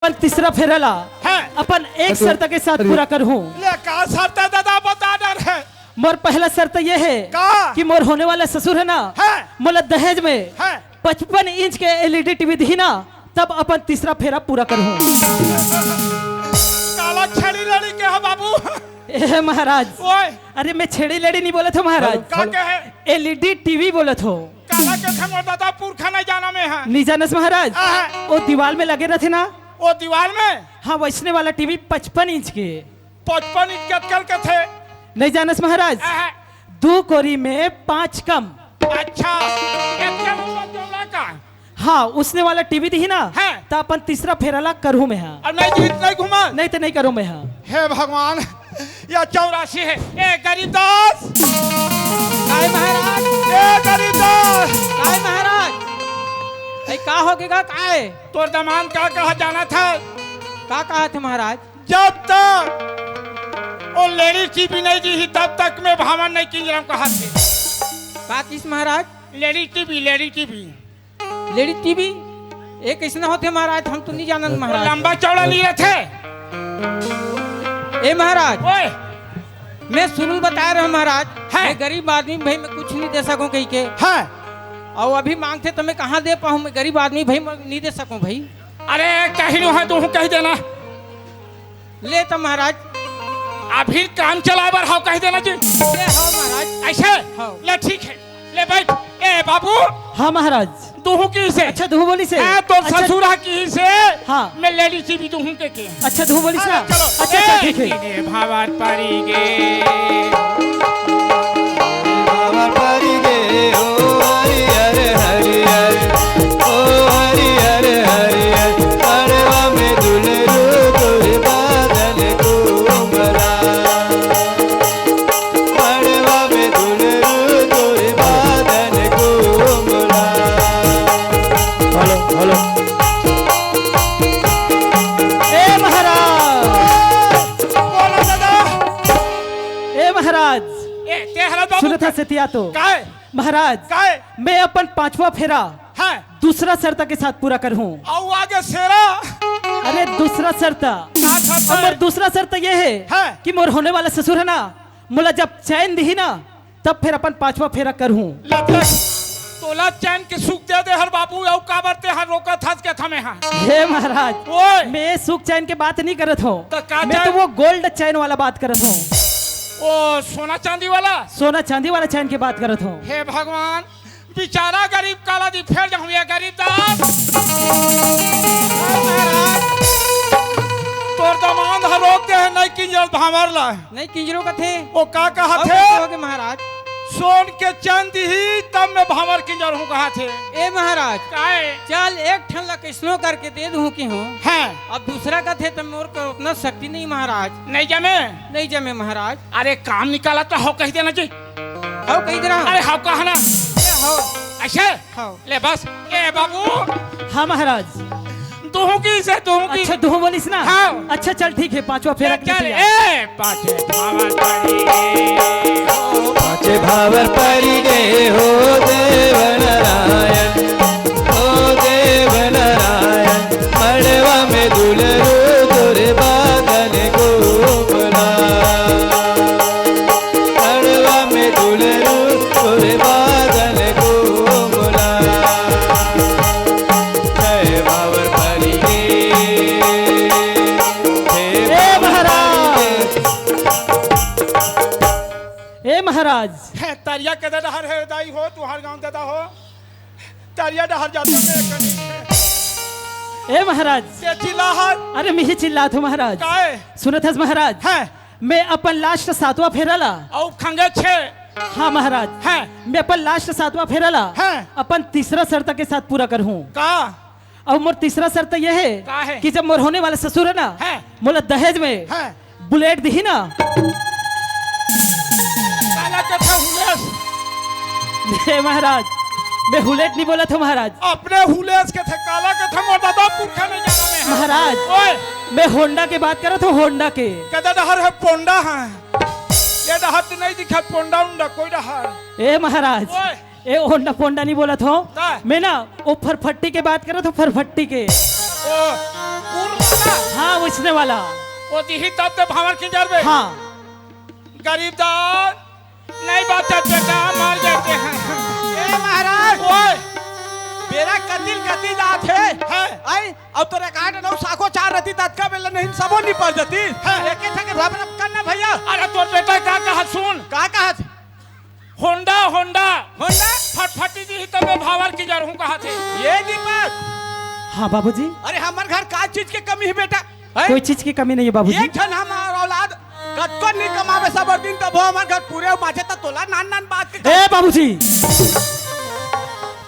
अपन तीसरा फेरला है अपन एक शर्त के साथ पूरा करूँ। ले का शर्त है दादा बता डर है। मोर पहला शर्त ये है का? कि मोर होने वाला ससुर है ना है मोला दहेज में है 55 इंच के एलईडी टीवी दी ना तब अपन तीसरा फेरा पूरा करूँ। काला छड़ी लड़ी के है बाबू। ए महाराज ओए अरे मैं छेड़ी लड़ी नहीं बोला था महाराज, का कहे एलईडी टीवी बोला था। काला के खमो दादा पुरखा नहीं जाना में है नहीं जानस महाराज वो दीवार में लगे रहते ना वो दीवार में हाँ वैसने वाला टीवी 55 इंच के 55 इंच के थे। नहीं जानस महाराज 2 कोरी में 5 कम। अच्छा इतने मुंबई का हाँ उसने वाला टीवी दी ना है तो अपन तीसरा फेराला करूँ मैं हाँ और नहीं जीत नहीं घुमा नहीं तो नहीं करूँ मैं हाँ। हे भगवान या 84 है। ए गरीबदास काय महाराज ए गरीबदास काय महाराज का हो गया काय तोर दमान का कहा जाना था का कहा थे महाराज जब तक वो लेडी टीवी नहीं दी तब तक मैं भावन नहीं किंजरम कहा थे का किस महाराज लेडी टीवी लेडी टीवी एक कैसे होते महाराज हम तो नहीं जानते महाराज। लंबा चौड़ा लिए थे ए महाराज ओए मैं शुरू बता रहा हूँ महाराज है मैं गरीब आदमी भाई मैं कुछ नहीं दे सकूं कहीं के है और अभी मांगते तो मैं कहाँ दे पाऊँ, मैं गरीब आदमी भाई मैं नहीं दे सकूं भाई। अरे कहीं है तू कह देना ले तो महाराज अभी काम चला बर हाउ कह देना जी ले हाँ महाराज ऐसे हाँ। ले ठीक है ले बैठ ए बाबू हाँ महाराज दूह की से अच्छा दूह बोली से तो अच्छा, ससुरा की से हाँ मैं लेडी टीवी दूह के अच्छा दूह बोली से चलो अच्छा ठीक है भावात परी गे भावात परी गे ओ हरि हरि हरि हरि ओ हरि हरि हरि हरि अरवा में दुलरू तोरे बादल कोमला अरवा में दुलरू तोरे बादल कोमला। हेलो ए महाराज बोलो दादा ए महाराज ए तेहरा बाबू सुनो था सतिया तो काय महाराज काय मैं अपन 5वां फेरा है दूसरा शर्त के साथ पूरा करूँ। आओ आगे शेरा अरे दूसरा शर्त और दूसरा शर्त ये है कि मोर होने वाला ससुर है ना मुला जब चैन दी ना तब फिर अपन 5वां फेरा करूँ। तोला चैन के सुख दे दे हर बाबू औ का बरते हर रोका थस के थमे हां हे महाराज ओए मैं सुख चैन के बात नहीं करत हूँ तो का मैं तो वो गोल्ड चैन वाला बात करत हूँ ओ सोना चांदी वाला सोना चांदी वाला चैन की बात करत हूँ। हे भगवान बेचारा गरीब काला दी फेर जाऊं ये गरीब दास महाराज तोर दमान हर रोक दे नहीं किंजल भावरला नहीं किंजरों का थे ओ का कहा थे महाराज सोन के चांदी ही तब मैं भावर किंजल हूं कहा थे ए महाराज काहे चल एक ठन ला किसनो करके दे दूं की हूँ हैं अब दूसरा का थे तो मोर को उतना शक्ति नहीं महाराज नहीं जमे महाराज। अरे काम निकाला तो हो कह देना जी हाउ कही दे रहा अरे हाउ कहा ना हाउ ऐसे हाउ ले बस ए बाबू हाँ महाराज दूह की से दूह की अच्छा दूह बोलिस ना हाँ। अच्छा चल ठीक है 5वां फेरा चल ए पाछे भावर पड़ी पाँचे भावर परी गे हो देव नारायण हो देव नारायण मड़वा में दुलरू तोरे बादल कोमला मड़वा में दुलरू तोरे बादल कोमला जय भावर परी गे ए महाराज ए महाराज है तरिया के डहर है दाई हो तू हर गांव देता हो तरिया डहर जाता में कनी ए महाराज के चिल्लाहट अरे मैं ही चिल्लात हूँ महाराज काहे सुनत हस महाराज है मैं अपन लास्ट 7वां फेराला औ खंगे छे हाँ महाराज है मैं अपन लास्ट 7वां फेराला है अपन तीसरा शर्त के साथ पूरा करूँ। का और मोर तीसरा शर्त यह का है? है कि जब मोर होने वाला ससुर है ना है मोला दहेज में है बुलेट दी ना काला के था हुलेस हे महाराज मैं हुलेट नहीं बोला था महाराज अपने हुलेस के थे काला के था मोर दादा पुरखा नहीं जाना में महाराज ओए मैं होंडा के बात कर रहा था होंडा के कदा डहर है पोंडा है ये डहर तो नहीं दिखा पोंडा उंडा कोई डहर ए महाराज ओए ए होंडा पोंडा नहीं बोला था का? मैं ना वो फरफट्टी के बात कर रहा था फरफट्टी के ओ बेचने वाला। वो दिही तब तो भावर की जर में। हाँ गरीबदार नहीं बात बेटा मार जाते हैं। ए महाराज ओए मेरा कतिल दात है आई अब तो रिकॉर्ड नौ साखो चार रती तत्का बेला नहीं सबो नहीं पड़ जाती एक एक के रब रब करना भैया। अरे तो बेटा का कहा सुन का कहत होंडा होंडा होंडा फटफटी दी तो मैं भावर की जर हूं कहा थे। ये दीपक हाँ बाबूजी, अरे हमार घर का चीज की कमी है बेटा हैं? कोई चीज की कमी नहीं है बाबूजी। एक जन हमार औलाद कत्तो नहीं कमावे सब दिन तब हमार घर पूरे माचे त तोला नान नान बात के ए बाबूजी,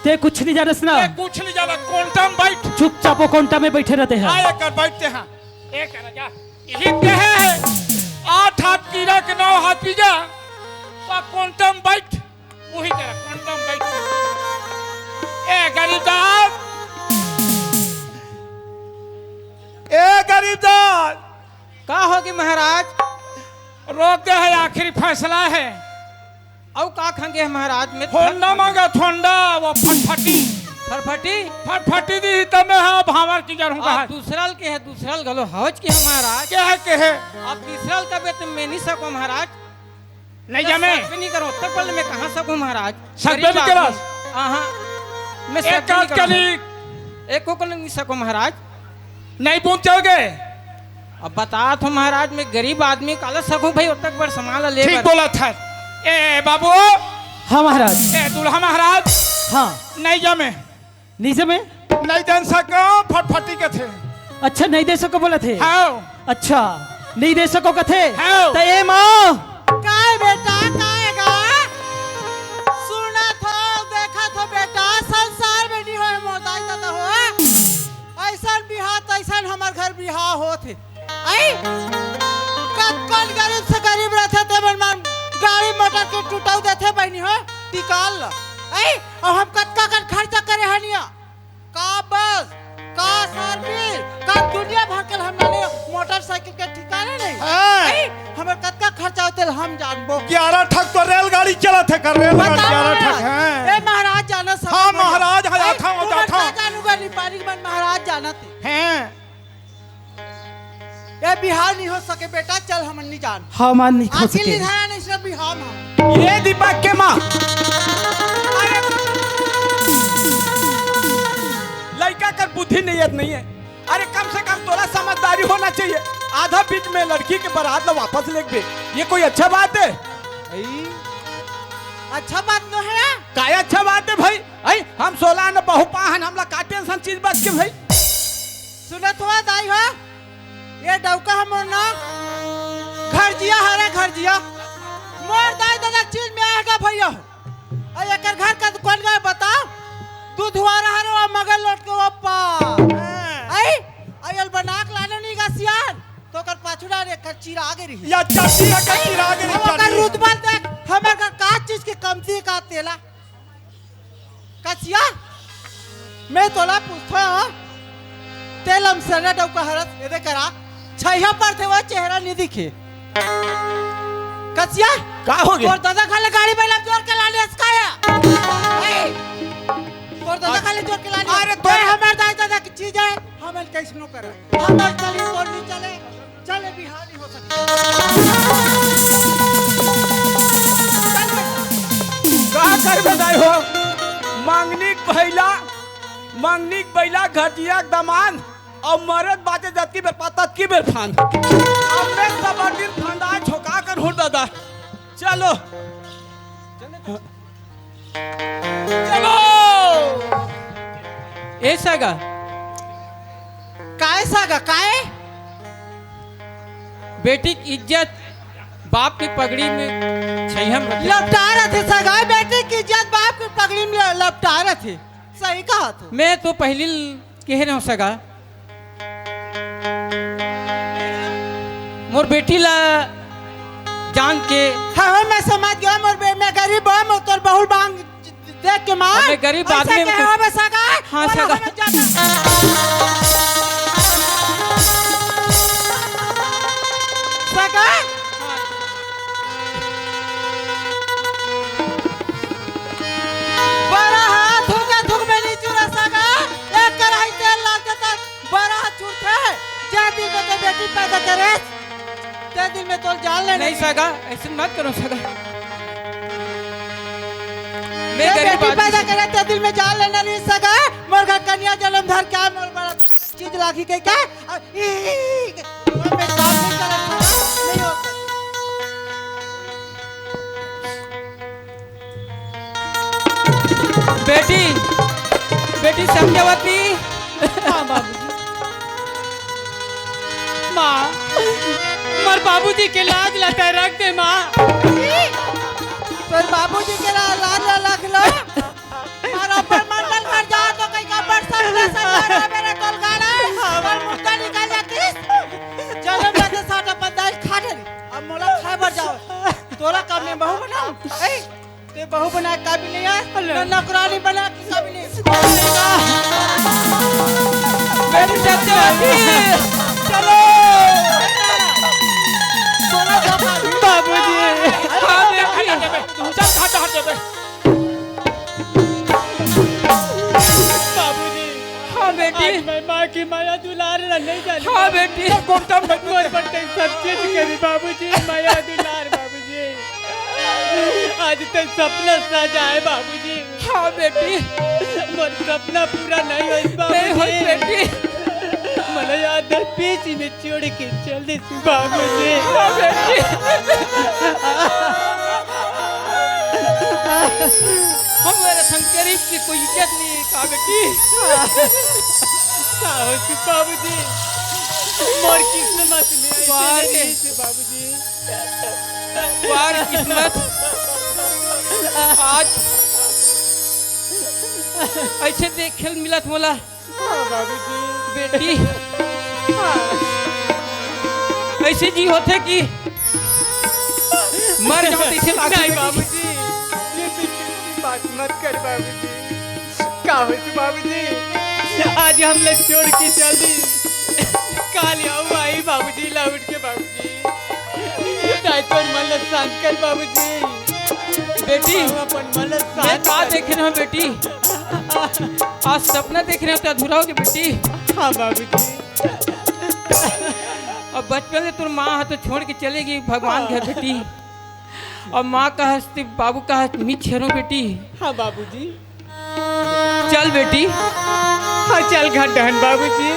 ते कुछ नहीं जानस ना। ये कुछ नहीं जाना क्वांटम बैठ चुपचाप वो कोंटा में बैठे रहते हैं। आए कर बैठते हैं। एक राजा यही कहे 8 हाथ कीड़ा के 9 हाथ पीजा तो क्वांटम बैठ वही तरह क्वांटम बैठ। ए गरीबदार का होगी महाराज रोक दे है आखिरी फैसला है। औ का खंगे महाराज में होंडा मांगा थोंडा वो फटफटी फटफटी दी तब मैं हाँ भावर की जर हूं कहा। दूसरल के है दूसरल गलो हवज के है महाराज क्या है के है अब तीसरल का बेत मैं नहीं सको महाराज नहीं जमे सब नहीं करो तब पहले मैं कहां सकूं महाराज सब भी करो। हां मैं एक सब काट करी एक को नहीं सको महाराज नहीं पहुंचोगे। अब बता तो महाराज मैं गरीब आदमी काला सकूं भाई तक बड़ संभाल ले ठीक बोला था। ए बाबू हाँ महाराज। ए दूल्हा महाराज हाँ नहीं जमे नीचे में नहीं दे सको फटफटी के थे। अच्छा नहीं दे सको बोले थे। हाँ अच्छा नहीं दे सको कथे हाँ। तो ए माँ काय बेटा काएगा सुना था देखा था बेटा संसार में नहीं होए मोदाई दादा हो ऐसा बिहार तैसन हमार घर बिहार होते आई कौन गरीब से गरीब रहते थे मन गाड़ी मोटर के टूटाऊ देते बहनी हो टिकाल ला आई और हम कत्का कर खर्चा करे हनिया का बस का सर्विस का दुनिया भर के हमने मोटरसाइकिल के ठिकाने नहीं आई हमर कत्का खर्चा होते हम जानबो 11 ठक तो रेलगाड़ी चला थे कर रेलगाड़ी 11 ठक ए हैं। महाराज जाना सब हाँ महाराज हया था वो था जानूगा नहीं पानी मन महाराज जाना थे हैं। ए बिहार नहीं हो सके बेटा चल हम नहीं जान हाँ मान नहीं खो अकेले सके। धारा नहीं सब बिहार हम ये दीपक के मां लड़का कर बुद्धि नहीं है अरे कम से कम थोड़ा समझदारी होना चाहिए आधा बीच में लड़की के बारात ला वापस ले दे ये कोई अच्छा बात है अच्छा बात न है काय अच्छा बात है भाई आई हम 16 न बहुपाहन हमला का टेंशन चीज बच के भाई सुनत हुआ दाई हो ये डौका हमर ना घर जिया हरे घर जिया मोर दाई दादा चीज में आएगा भैया और एकर घर का कौन गए बताओ दूध हुआ रहा रे मगर लौट के ओपा आई आयल बनाक लाने नहीं का सियान तो कर पाछुड़ा रे कर चीरा आगे रही या चाची का चिराग नहीं हम अगर चाची। रुतबा देख हमर का चीज के कमती का तेला कसिया मैं तोला पूछता हूं तेलम सने डौका हरत ये करा छहिया पर थे वो चेहरा नहीं दिखे कसिया का हो गया और दादा खाले गाड़ी में लग जोर के लाने इसकाया और दादा खाले जोर के लाने अरे तो हमार दादा की चीज है हम कैसे नो कर हमार चली तो नहीं चले चले बिहार नहीं हो का कर बताई हो मांगनिक बैला घटिया दमान और मरद बाते जतकी बेर पाता की बेर फान अब मैं सब दिन फंदा झोका कर हुर दादा चलो चलो ऐसा का काय सागा काय बेटी की इज्जत बाप की पगड़ी में छैहम रखे लपटा रहे थे सगाई बेटे की इज्जत बाप की पगड़ी में लपटा रहे थे सही कहा तू मैं तो पहली कह रहा हूँ सगा मोर बेटी ला जान के हाँ मैं समझ गया मोर मैं गरीब हूँ मैं तोर बहुल बांग देख के मार मैं गरीब आदमी ऐसा कहे मैं सगा हाँ, सगा। सगा बड़ा हाथ होगा धुक में नहीं चुरा सगा एक कढ़ाई तेल लाग देता बड़ा हाथ छूटते जा दी तो बेटे बेटी पैदा करे ते दिल में तो जान ले नहीं सगा, ऐसे मत करो सगा। मैं ते गरीब बेटी पैदा आदमी करे ते दिल में जान लेना नहीं सगा। मोर का कन्या जन्म धर क्या मोर बड़ा चीज लागी के क्या मैं काम नहीं कर नहीं होता। बेटी बेटी समझावती। हाँ बाबूजी। माँ मर बाबूजी के लाज लता रख दे माँ। फिर बाबूजी के लाज रख लो और अपन मंडल कर जाओ तो कहीं का बरसात ना सजा मेरे तोल गाड़ा और मुक्का निकाल जाती जन्म लेते साटा पंदाइश खा दे। अब मोला खाए भर जाओ तोरा काम में बहू बनाऊं ए ते बहू बना काबिल नहीं है नौकरानी बना काबिल नहीं। बेटी सत्यवती चलो बोला बाबूजी। हाँ बेटी चल हट हट बे। बाबूजी हाँ बेटी आज मैं माँ की माया दुलार नहीं जानी। हाँ बेटी क्वांटम बैठ मोर बटे सब चीज करी बाबूजी माया दुलार बाबूजी। आज तक सपना सजाए बाबूजी। हाँ बेटी मोर सपना पूरा नहीं हुई नहीं हुई बाबूजी। बेटी मला याद बीच में छोड़ के चल दी बाबूजी। हाँ बेटी हमारे शंकरी की कोई इज्जत नहीं है का बेटी। बाबूजी मोर किस्मत में वाह ऐसे रे। नहीं थी बाबूजी। वार किस्मत आज ऐसे देख खेल मिलत मोला बाबूजी बेटी। ऐसे जी होते कि मर जाओ तो इसे लागे नहीं बेटी। बाबूजी ये किसी बात मत कर बाबूजी। का हो तू बाबूजी आज हम लोग छोड़ के चल दी काल आओ आई बाबूजी लौट के बाबूजी। नहीं तो मन शांत कर बाबूजी। बेटी अपन मन मैं शांत का कर। देख रहे हो बेटी। आज सपना देख रहे हो तो अधूरा हो गया बेटी। हाँ बाबूजी। अब बचपन में तुम माँ है तो छोड़ के चलेगी भगवान घर बेटी। और माँ का हस्ती बाबू का हस्त मिच छेरो बेटी। हाँ बाबूजी। चल बेटी हाँ चल घर डहन बाबूजी।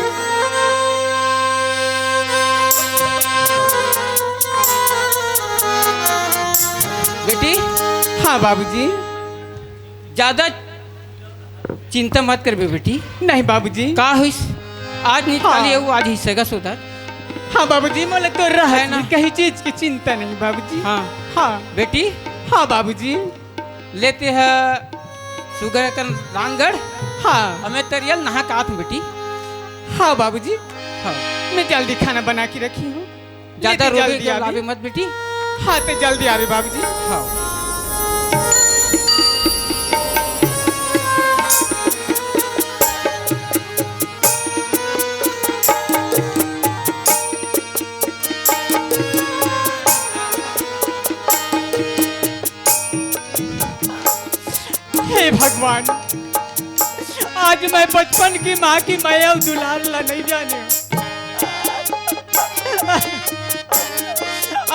बेटी हाँ बाबूजी। ज्यादा चिंता मत कर बेटी। नहीं बाबूजी। का हुई आज नहीं हाँ। खाली है वो आज ही सगा सोता। हाँ बाबूजी मोला तो रहा है है ना। ना कहीं चीज की चिंता नहीं बाबूजी। हाँ हाँ बेटी हाँ बाबूजी। लेते हैं सुगर का रामगढ़। हाँ हमें तरियल नहा का आत हूँ बेटी। हाँ बाबूजी। हाँ मैं जल्दी खाना बना के रखी हूँ। ज्यादा लेते रोबे जल्दी के आवे। लावे मत बेटी। हाँ तो जल्दी आ रही बाबूजी। हाँ हे भगवान आज मैं बचपन की माँ की माया और दुलार ला नहीं जाने।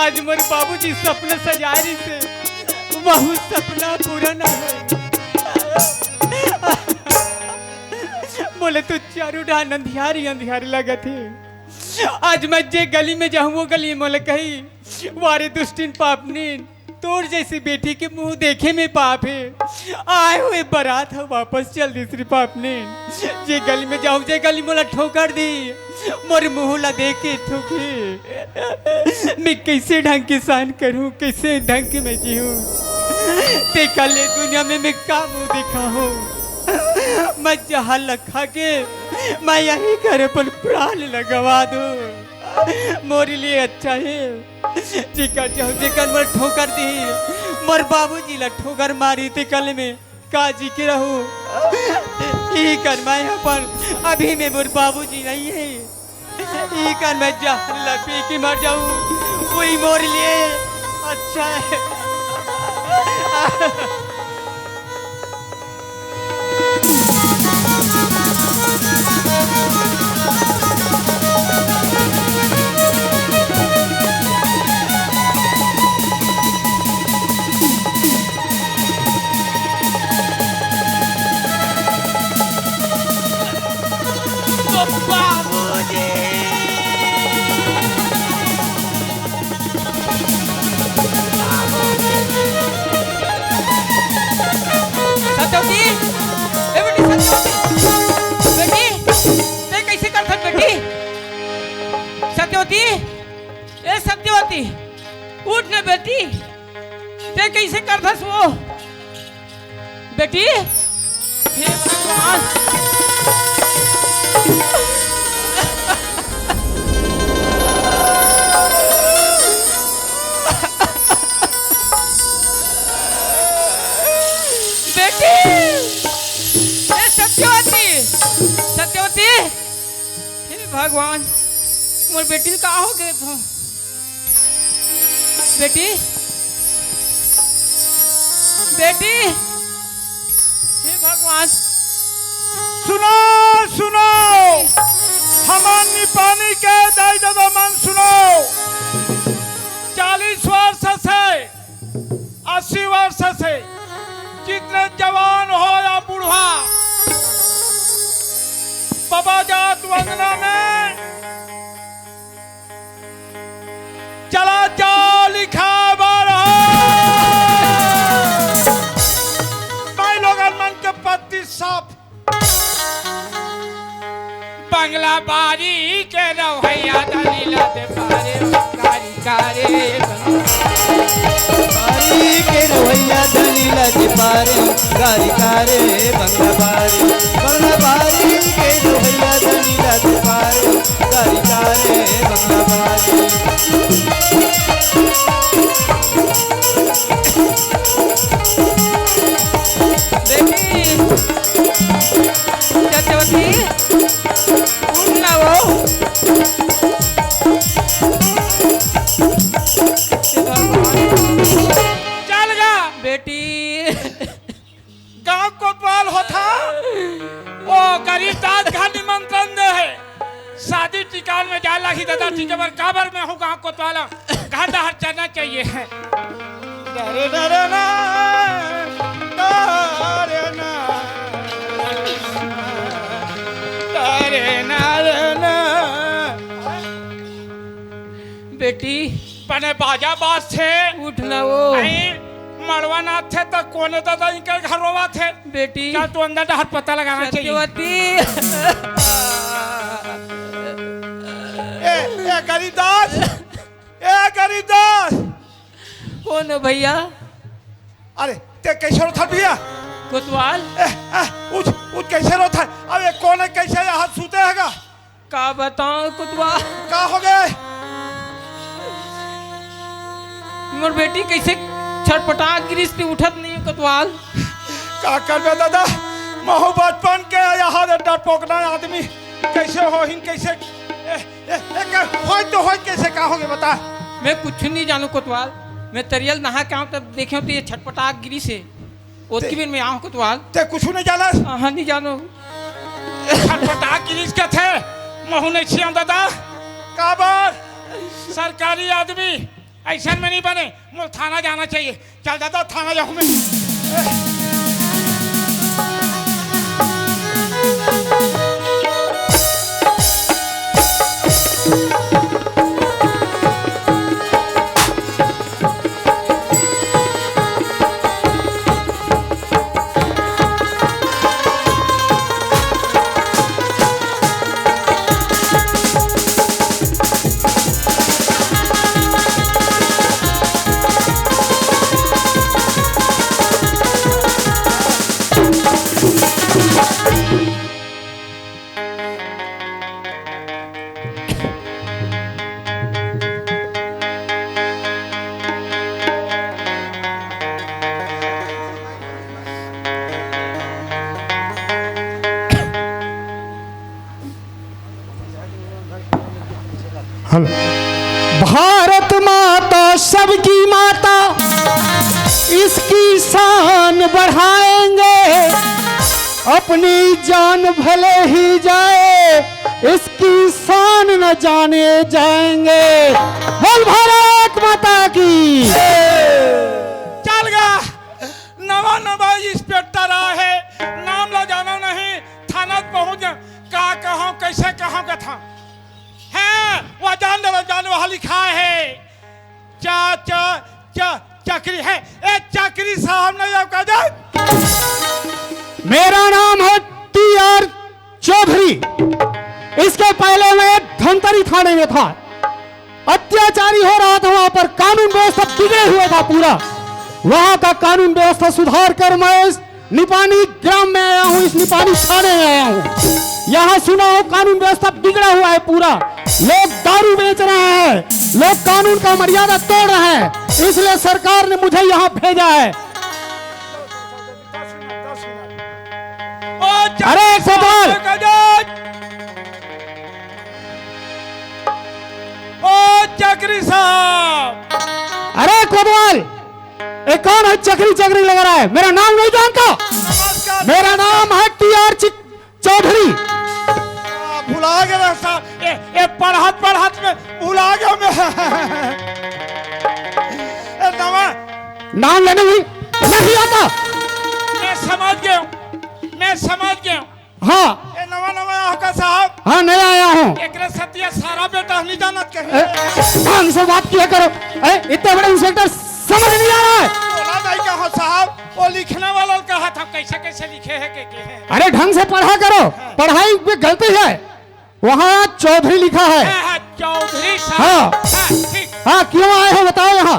आज मेरे बाबूजी सपने सजारी से वह सपना पूरा न हो। बोले तो चारों डान अंधियारी अंधियारी लगे थे। आज मैं जे गली में जाऊँ वो गली मोले कही वारे दुष्टिन पापनीन तोर जैसी बेटी के मुंह देखे में पाप है। आए हुए बारात है वापस चल दी श्री पाप ने। जे गली में जाऊँ जे गली मोला ठोकर दी मोर मुंह ला देख के ठोके। मैं कैसे ढंग के सहन करूँ कैसे ढंग के मैं जीऊँ। ते कल दुनिया में मैं का मुंह दिखा हूँ। मैं जहाँ लखा के मैं यही घर पर प्राण लगवा दूँ। मोरे लिए अच्छा है जिकर चाहो जिकर मर ठोकर दी मोर बाबूजी ला ठोकर मारी ते कल में काजी के रहूं। ई कर मैं अपन अभी में मोर बाबूजी नहीं है। ई कर मैं जहर ला पी के मर जाऊं वही मोर लिए अच्छा है। सत्यवती, ए सत्यवती, उठ ना बेटी। ते कैसे करथस वो बेटी? हे भगवान, बेटी, ए सत्यवती, सत्यवती, हे भगवान, मोर बेटी का हो गए तो बेटी, बेटी, हे भगवान। सुनो सुनो, हमारी पानी के दाई दादा मन सुनो। 40 वर्ष से 80 वर्ष से जितने जवान हो या बूढ़ा, बाबा जात वंदना में चला जा लिखा बारह भाई लोगन मन के पत्ती साफ बंगला बारी के रवैया दलीला दे पारे कारी कारे बारी के रवैया दलीला दे पारे गारी कारे बंगला बारी के रवैया दलीला दे पारे गारी कारे बंगला बारी। बेटी, सत्यवती, उठ ना वो। हे भगवान, चल गा बेटी, गांव कोतवाल होता वो गरीब दास का निमंत्रण दे है। शादी टिकान में जा लगी दादा टीके पर काबर में हूँ गांव कोतवाला घर हर चलना चाहिए है। डरे डरे ना डरे ना डरे ना डरे ना। बेटी, पने बाजा बाज थे उठ ना वो। मड़वा ना थे तो कोने दादा इनके घरोवा थे। बेटी, क्या तू अंदर हर पता लगाना चाहिए। सत्यवती, ए गरीबदास, ए गरीबदास। कौन हो भैया? अरे ते कैसे रोथा भैया? कोतवाल, उठ उठ कैसे रोथा? अबे कौन है कैसे यहाँ सूते हैगा? का बताऊं कोतवाल? का हो गए? मोर बेटी कैसे छटपटा गिरिश पे उठत नहीं है कोतवाल। का करबे दादा? महू बचपन के यहाँ डरपोकना आदमी कैसे हो हिन कैसे होय तो होय कैसे का होगे बता? मैं कुछ नहीं जानू कोतवाल। मैं तरियल नहा के आऊँ तब देखे तो ये छटपटा गिरी से ओतकी बेर में आऊँ कोतवाल। ते कुछ नहीं जाना? हाँ नहीं जानो। छटपटा गिरीश के थे महू नहीं छिया दादा। काबर सरकारी आदमी ऐसा में नहीं बने। मुझे थाना जाना चाहिए। चल दादा थाना जाऊँ मैं। भारत माता सबकी माता, इसकी शान बढ़ाएंगे। अपनी जान भले ही जाए, इसकी शान न जाने जाएंगे। बोल भारत माता की। चल गा नवा नवा इंस्पेक्टर है। नाम ला जाना नहीं। थाना पहुंच का कहूँ कैसे कहूँ का था है वो जान वहाँ लिखा है चक्री है। ए चक्री साहब ने जब कहा मेरा नाम है TR चौधरी। इसके पहले मैं धमतरी थाने में था। अत्याचारी हो रहा था, वहां पर कानून व्यवस्था बिगड़े हुए था पूरा। वहां का कानून व्यवस्था सुधार कर मैं इस निपानी ग्राम में आया हूं, इस निपानी थाने में आया हूं। यहां सुना हो कानून व्यवस्था बिगड़ा हुआ है पूरा। लोग दारू बेच रहे हैं, लोग कानून का मर्यादा तोड़ रहे हैं, इसलिए सरकार ने मुझे यहां भेजा है। अरे कोतवाल, ओ चक्री साहब, अरे कोतवाल, ये कौन है चक्री चक्री लग रहा है? मेरा नाम नहीं जानता? नमस्कार। मेरा नाम है टीआर चौधरी। भुला गया साहब, ये पढ़त में भुला गया मैं। नाम लेने भी नहीं आता। मैं समझ गया हूँ। हाँ ये नवा आका साहब, हाँ, नया आया हूँ। एक सत्य सारा बेटा नहीं जानत कहीं। ढंग से बात किया करो। इतने बड़े इंस्पेक्टर समझ नहीं आ रहा है। बोला नहीं कहा साहब, वो लिखने वाला कहा था कैसे लिखे है के है। अरे ढंग से पढ़ा करो, पढ़ाई में गलती है। वहाँ चौधरी लिखा है। चौधरी हाँ। साहब, ठीक। हाँ, क्यों आए हो बताओ? यहाँ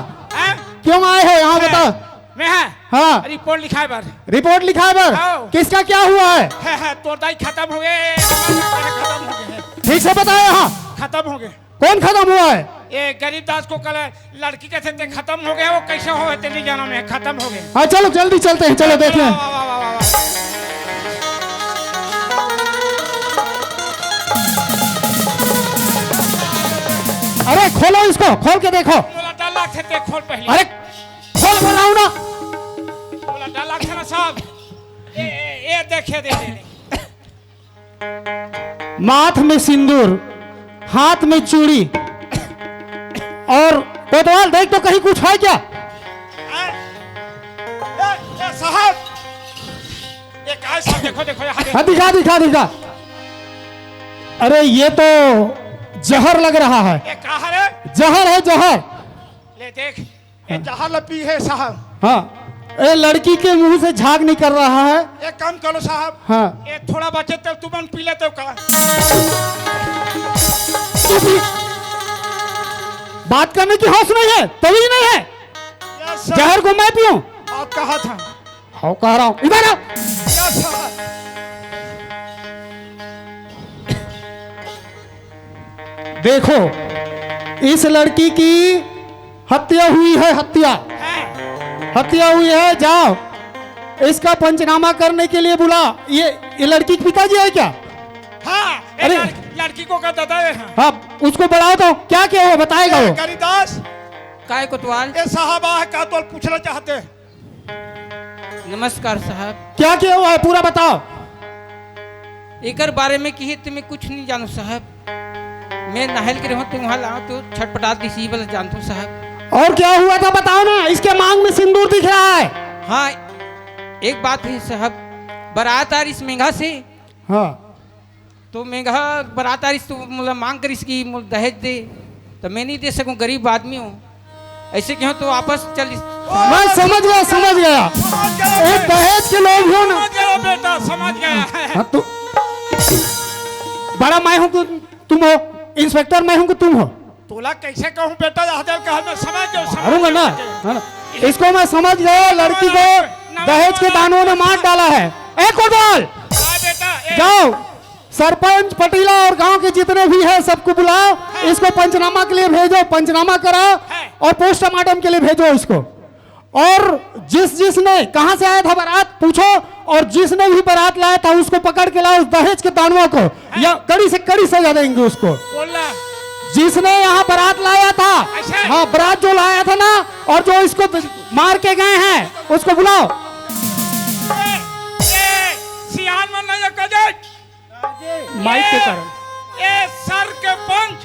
क्यों आए हो? यहाँ बताओ। मैं है हाँ, रिपोर्ट लिखा है बार। रिपोर्ट लिखा है बर। हाँ। किसका क्या हुआ है? तो दाई खत्म हो गए, खत्म हो गए, ठीक से बताओ। यहाँ खत्म हो गए। कौन खत्म हुआ है? ये गरीब दास को कल लड़की के थे खत्म हो गए, वो कैसे हो गए नहीं जाना, में खत्म हो गए। हाँ चलो जल्दी चलते हैं, चलो देख लें। अरे खोलो इसको, खोल के देखो। बोला डाला थे खोल पहले। अरे खोल बनाओ ना। बोला डाला थे ना साहब, ये देखे दे। माथ में सिंदूर, हाथ में चूड़ी, और कोतवाल देख तो कहीं कुछ है क्या? साहब, ये क्या है साहब? देखो देखो यहाँ हाँ, दिखा दिखा दिखा। अरे ये तो जहर लग रहा है। ये कहा रे? जहर है, जहर। ले देख, ये जहर लपी है साहब। हाँ, ये लड़की के मुंह से झाग निकल रहा है। एक काम करो साहब, हाँ, ये थोड़ा बचे तो तुम पी लेते हो का? बात करने की होश नहीं है, तभी नहीं है। Yes sir. जहर को मैं पीऊं? आप कहा था। हाँ, कह रहा हूं, इधर आओ। Yes sir. देखो, इस लड़की की हत्या हुई है, हत्या हुई है। जाओ इसका पंचनामा करने के लिए बुला। ये लड़की के पिताजी है क्या? हाँ, अरे! लड़की को का दादा है। हाँ, उसको बुलाओ तो क्या क्या है बताएगा वो। गरीदास काय कोतवाल, ये साहब आ का तो पूछना चाहते हैं। नमस्कार साहब। क्या क्या हुआ है पूरा बताओ। एकर बारे में की तुम्हें कुछ नहीं जानू साहब। मैं नहल के रहूं तुम वहाँ लाओ तो छटपटा दी सी बस जानता हूँ साहब। और क्या हुआ था बताओ ना। इसके मांग में सिंदूर दिख रहा है। हाँ, एक बात है साहब, बारात आ रही इस मेघा से, हाँ, तो मेघा बारात आ रही तो मतलब मांग कर इसकी दहेज दे, तो मैं नहीं दे सकूं, गरीब आदमी हूँ। ऐसे क्यों तो वापस चल। मैं समझ गया, समझ गया। एक दहेज के लोग हो ना। समझ गया बेटा, समझ गया। हाँ, तो बड़ा मैं हूँ कि तुम हो? इंस्पेक्टर मैं हूँ कि तुम हो? तोला कैसे कहूँ बेटा, हजर कहा मैं समझ गया। मारूंगा ना, है ना? इसको मैं समझ गया। लड़की को दहेज के दानों ने मार डाला है। ए कोतवाल, बेटा जाओ सरपंच पटीला और गांव के जितने भी हैं सबको बुलाओ। इसको पंचनामा के लिए भेजो, पंचनामा कराओ और पोस्टमार्टम के लिए भेजो इसको। और जिसने कहां से आया था बारात पूछो, और जिसने भी बारात लाया था उसको पकड़ के लाओ। उस दहेज के दानवों को या कड़ी से कड़ी सजा देंगे उसको। बोलना जिसने यहाँ बारात लाया था, हाँ बारात जो लाया था ना, और जो इसको मार के गए हैं उसको बुलाओ। सियान मन नहीं कजे माइक के कारण ये सर के पंच,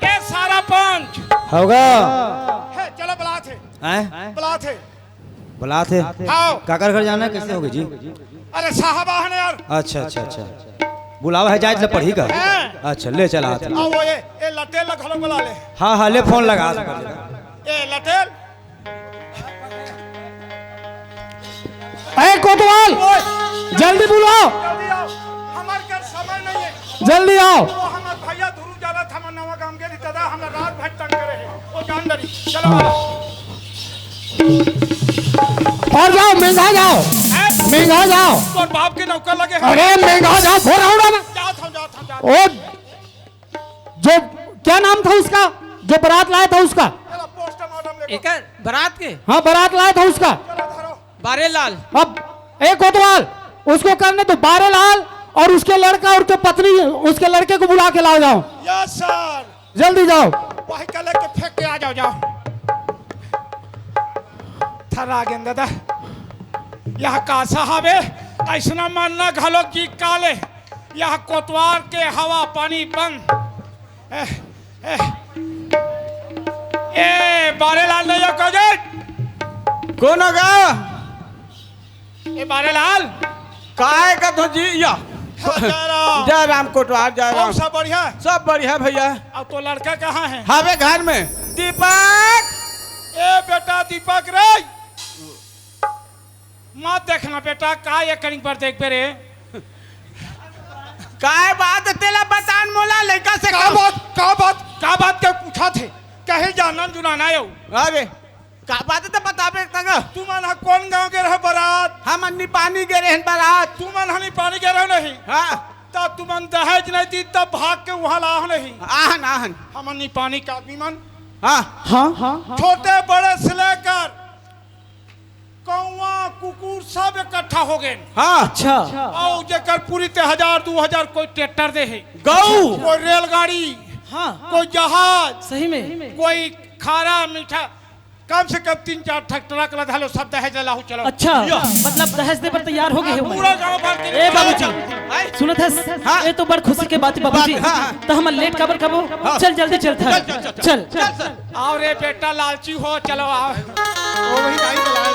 ये सारा पंच होगा। है। चलो बुलाते हैं? बुलाते बुला थे। आओ। काकर घर जाना है, कैसे होगी जी? अरे साहब आहने यार। अच्छा अच्छा अच्छा, बुलावा है जायज ले पढ़ी का। अच्छा ले चला हाथ। आओ ये लटेल लखलो बुला ले। हाँ हाँ ले फोन लगा। ये लटेल ए कोतवाल, जल्दी बुलाओ, जल्दी आओ, हमार के समय नहीं है। जल्दी आओ। वो हमार भैया धुरु जाला था, मनवा काम के दादा हमरा रात भर तंग करे है ओ जान डरी चलो और जाओ महंगा जाओ, महंगा जाओ। तोर बाप के नौकर लगे हैं। अरे महंगा जाओ, फोन आओ ना। जाओ और जो क्या नाम था उसका जो बारात लाया था उसका? पोस्टमार्टम ले एक बारात के हाँ बारात लाया था उसका। बारेलाल। अब एक कोतवाल उसको करने तो बारेलाल और उसके लड़का और उसके पत्नी उसके लड़के को बुला के लाओ जाओ। Yes sir. जल्दी जाओ। वही कल के फेंक के आ जाओ जाओ। थरा गेंद दादा यह का साहब है ऐसा मानना घालो की काले यह कोतवाल के हवा पानी बंद ए बारेलाल नहीं को जे कौन होगा? ए बारेलाल काय का तो जी या जय राम कोटवाल जय राम। सब बढ़िया सब बढ़िया भैया। अब तो लड़का कहाँ है? हवे घर में। दीपक ए बेटा दीपक रे मत देखना बेटा का ये करिंग पर देख पे रे काय बात तेला बतान मोला लड़का से का बात के पूछा थे कहे जानन जुनाना आयो। अरे का बात तो बताबे तंगा। तू मन हा कौन गांव के रह बारात? हम अन्नी पानी गे रहन बारात। तू मन हनी पानी के रह नहीं हाँ तब तू मन दहेज नहीं दी तब भाग के वहां ला नहीं। आहन आहन हम अन्नी पानी का आदमी मन हाँ हाँ हाँ छोटे बड़े से लेकर कौवा कुकुर सब इकट्ठा हो गए। हाँ अच्छा और जेकर पूरी ते 1000-2000 कोई ट्रैक्टर दे है गऊ कोई रेलगाड़ी हाँ कोई जहाज सही में कोई खारा मीठा कम से कम 3-4 ट्रक लदा सब दहेज लाहू चलो। अच्छा मतलब दहेज दे पर तैयार हो गए हो पूरा गांव भर के ए बाबूजी सुनत है हाँ। ये तो बड़ खुशी के बात है बाबूजी। हाँ। तो हम लेट कबर कबो चल जल्दी चल था चल आओ रे बेटा लालची हो चलो आओ वो वही गाड़ी चलाए।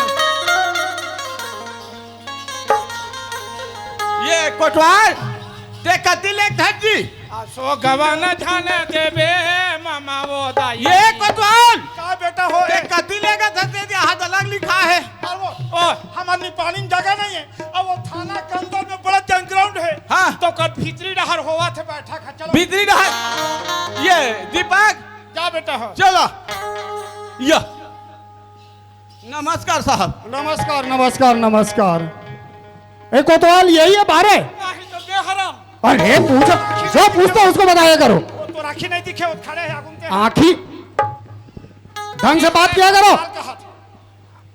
ये कोटवाल देख कति ले धज्जी सो गवान जाने देबे मामा वो दाई ये कोटवाल का बेटा हो देख कति लेगा धज्जी दे हाथ अलग लिखा है। और वो हमारी पानी में जगह नहीं है और वो थाना के अंदर में बड़ा जंगग्राउंड है। हाँ। तो कर भीतरी डहर होवा थे बैठा खा चलो भीतरी रहा ये दीपक जा बेटा हो चलो या नमस्कार साहब। नमस्कार नमस्कार नमस्कार। एक कोतवाल यही है बारे? नहीं तो बेहराम अरे पूछो जो पूछता उसको बताया करो। वो तो राखी नहीं दिखे वो खड़े हैं आगुन के आखी ढंग से बात किया करो। बाल का हाथ।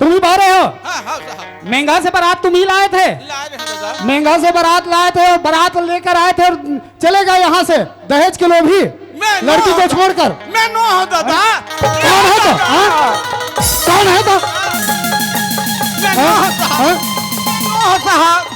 तुम ही बारे हो? हाँ हाँ साहब महंगा से बारात तुम ही लाए थे? लाए रहे दादा। महंगा से बारात लाए थे और बारात लेकर आए थे और चले गए यहाँ से दहेज के लोभी मैं लड़की को छोड़कर। मैं नो हो दादा। कौन है तो? हाँ? कौन है तो? मैं नो हो साहब। हाँ? नो हो साहब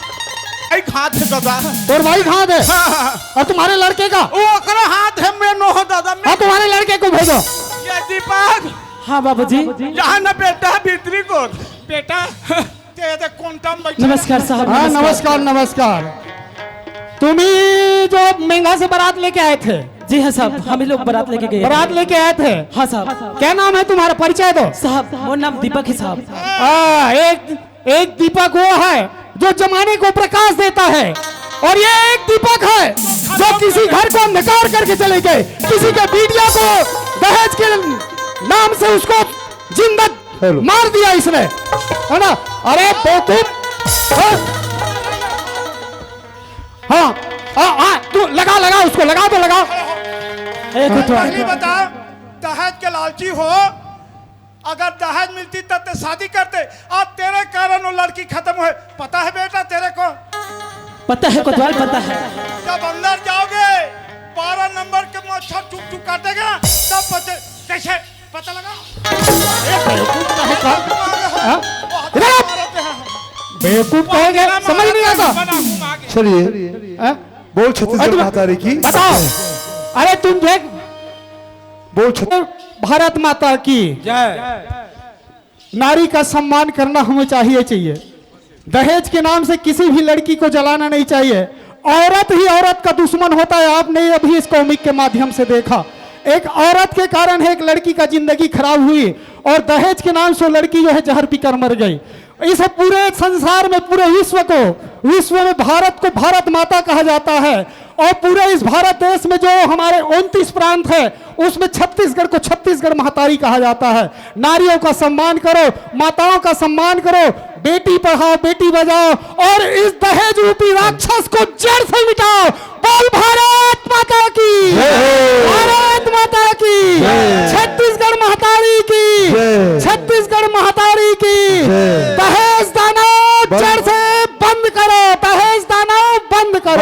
एक हाथ है दादा। और भाई कहाँ थे? हाँ। और तुम्हारे लड़के का? वो ओकरा हाथ है मैं नो हो दादा। मैं हाँ तुम्हारे लड़के को भेजो। ये दीपक हाँ बाबूजी यहाँ न बेटा भीतरी को बेटा ते दे क्वांटम बैठा नमस्कार साहब। हाँ नमस्कार नमस्कार। तुम ही जो महंगा से बारात लेके आए थे? जी हाँ साहब हम ही लोग बारात लेके गए बारात लेके आए थे? हाँ साहब। क्या नाम है तुम्हारा? परिचय दो। साहब वो नाम दीपक है साहब। एक दीपक वो है जो जमाने को प्रकाश देता है और ये एक दीपक है जो किसी घर को अंधकार करके चले गए, किसी के बीटिया को दहेज के नाम से उसको जिंदा मार दिया इसने, है ना? अरे बेवकूफ। हाँ हाँ तू लगा उसको लगा तो लगा। पहली बता दहेज के लालची हो अगर दहेज मिलती तब ते शादी करते अब तेरे कारण वो लड़की खत्म हुए। पता है बेटा तेरे को? पता है कोतवाल पता है। जब अंदर जाओगे 12 नंबर के मच्छर टुक टुक काटेगा तब पता कैसे पता लगा। बेवकूफ कहेंगे समझ नहीं आता। चलिए बोल छत्तीसगढ़ महातारी की बताओ। अरे तुम देख बोल छत्तीसगढ़ भारत माता की जय। नारी का सम्मान करना हमें चाहिए। दहेज के नाम से किसी भी लड़की को जलाना नहीं चाहिए। औरत ही औरत का दुश्मन होता है। आपने अभी इस कॉमिक के माध्यम से देखा एक औरत के कारण एक लड़की का जिंदगी खराब हुई और दहेज के नाम से लड़की जो है जहर पीकर मर गई। इस पूरे संसार में, पूरे विश्व में भारत को भारत माता कहा जाता है। और पूरे इस भारत देश में जो हमारे 29 प्रांत है, उसमें छत्तीसगढ़ को छत्तीसगढ़ महतारी कहा जाता है। नारियों का सम्मान करो, माताओं का सम्मान करो, बेटी पढ़ाओ बेटी बचाओ और इस दहेज रूपी राक्षस को जड़ से मिटाओ।